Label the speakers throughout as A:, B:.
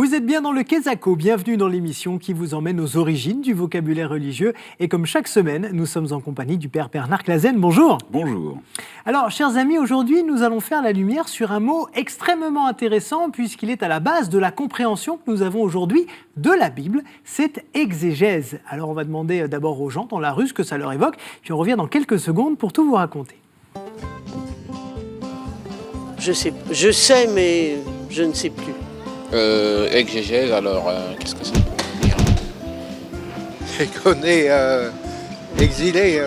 A: Vous êtes bien dans le Quesaco, bienvenue dans l'émission qui vous emmène aux origines du vocabulaire religieux. Et comme chaque semaine, nous sommes en compagnie du Père Bernard Clasen. Bonjour.
B: Bonjour.
A: Alors, chers amis, aujourd'hui, nous allons faire la lumière sur un mot extrêmement intéressant puisqu'il est à la base de la compréhension que nous avons aujourd'hui de la Bible, c'est exégèse. Alors, on va demander d'abord aux gens dans la rue ce que ça leur évoque, puis on revient dans quelques secondes pour tout vous raconter.
C: Je sais, mais je ne sais plus.
D: Exégèse, alors, qu'est-ce que ça peut dire?
E: C'est qu'on est exilé,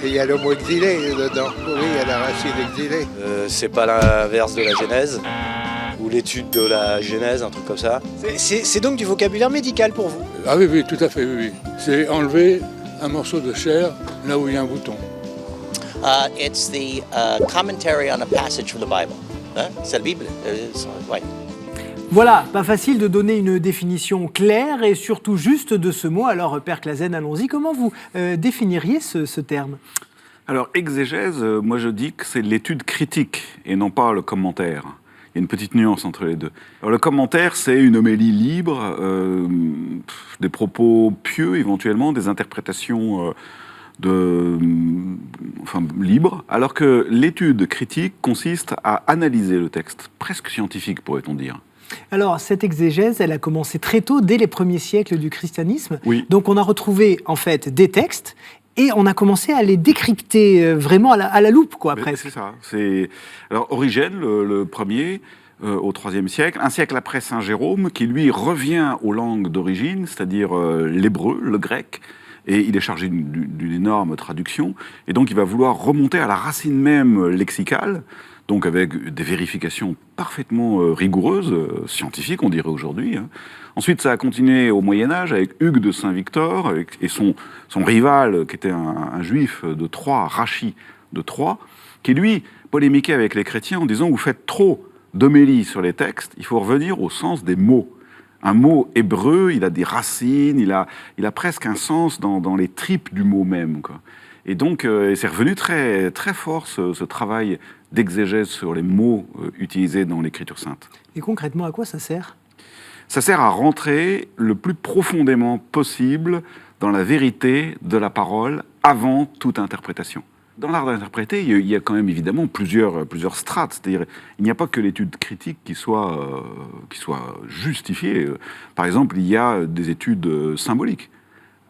E: il y a le mot exilé dedans, oui, il y a la racine exilé.
F: C'est pas l'inverse de la Genèse, ou l'étude de la Genèse, un truc comme ça.
G: C'est donc du vocabulaire médical pour vous?
H: Ah oui, tout à fait, oui. C'est enlever un morceau de chair là où il y a un bouton.
I: It's the commentary on a passage from the Bible. C'est la Bible. Ouais.
A: Voilà, pas facile de donner une définition claire et surtout juste de ce mot. Alors, Père Clasen, allons-y. Comment vous définiriez ce terme ?
B: Alors, exégèse, moi je dis que c'est l'étude critique et non pas le commentaire. Il y a une petite nuance entre les deux. Alors, le commentaire, c'est une homélie libre, des propos pieux éventuellement, des interprétations libres, alors que l'étude critique consiste à analyser le texte, presque scientifique pourrait-on dire.
A: Alors, cette exégèse, elle a commencé très tôt, dès les premiers siècles du christianisme.
B: Oui.
A: Donc, on a retrouvé, en fait, des textes et on a commencé à les décrypter vraiment à la loupe, quoi, presque.
B: C'est ça. Alors, Origène, le premier, au IIIe siècle, un siècle après Saint Jérôme, qui, lui, revient aux langues d'origine, c'est-à-dire l'hébreu, le grec, et il est chargé d'une énorme traduction, et donc il va vouloir remonter à la racine même lexicale, donc avec des vérifications parfaitement rigoureuses, scientifiques on dirait aujourd'hui. Ensuite, ça a continué au Moyen-Âge avec Hugues de Saint-Victor et son rival, qui était un juif de Troyes, Rachi de Troyes, qui lui polémiquait avec les chrétiens en disant « Vous faites trop d'homélie sur les textes, il faut revenir au sens des mots ». Un mot hébreu, il a des racines, il a presque un sens dans les tripes du mot même, quoi. Et donc, c'est revenu très, très fort ce travail d'exégèse sur les mots utilisés dans l'Écriture sainte.
A: Et concrètement, à quoi ça sert ?
B: Ça sert à rentrer le plus profondément possible dans la vérité de la parole avant toute interprétation. Dans l'art d'interpréter, il y a quand même évidemment plusieurs strates. C'est-à-dire, il n'y a pas que l'étude critique qui soit justifiée. Par exemple, il y a des études symboliques,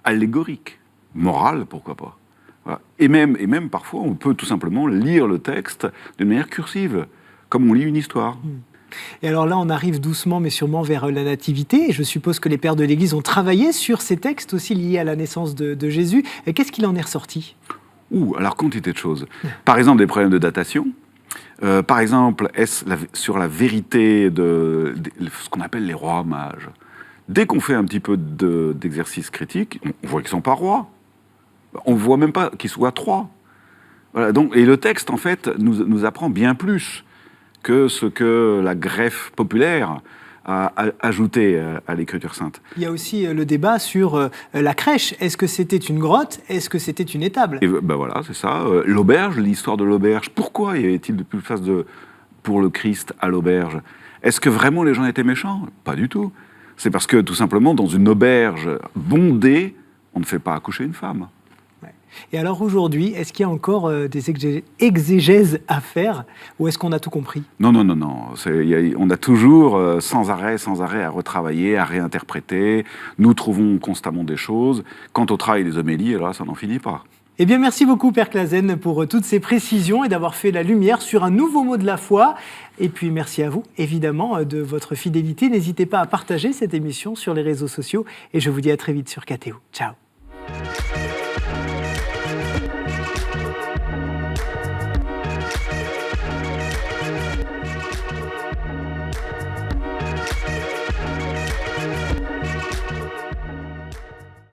B: allégoriques, morales, pourquoi pas. Voilà. Et même parfois, on peut tout simplement lire le texte de manière cursive, comme on lit une histoire.
A: Et alors là, on arrive doucement mais sûrement vers la nativité. Et je suppose que les pères de l'Église ont travaillé sur ces textes aussi liés à la naissance de Jésus. Et qu'est-ce qu'il en est ressorti ?
B: Alors quantité de choses. Par exemple, des problèmes de datation. Par exemple, sur la vérité de ce qu'on appelle les rois mages. Dès qu'on fait un petit peu d'exercice critique, on voit qu'ils ne sont pas rois. On ne voit même pas qu'ils soient trois. Voilà, donc, et le texte, en fait, nous apprend bien plus que ce que la greffe populaire a ajouté à l'Écriture sainte.
A: Il y a aussi le débat sur la crèche. Est-ce que c'était une grotte ? Est-ce que c'était une étable ?
B: Et voilà, c'est ça. L'auberge, l'histoire de l'auberge. Pourquoi y avait-il de plus place pour le Christ à l'auberge ? Est-ce que vraiment les gens étaient méchants ? Pas du tout. C'est parce que, tout simplement, dans une auberge bondée, on ne fait pas accoucher une femme.
A: Et alors aujourd'hui, est-ce qu'il y a encore des exégèses à faire ou est-ce qu'on a tout compris ?
B: Non. On a toujours sans arrêt à retravailler, à réinterpréter. Nous trouvons constamment des choses. Quant au travail des homélies, là, ça n'en finit pas.
A: Eh bien, merci beaucoup, Père Clasen, pour toutes ces précisions et d'avoir fait la lumière sur un nouveau mot de la foi. Et puis, merci à vous, évidemment, de votre fidélité. N'hésitez pas à partager cette émission sur les réseaux sociaux. Et je vous dis à très vite sur KTO. Ciao.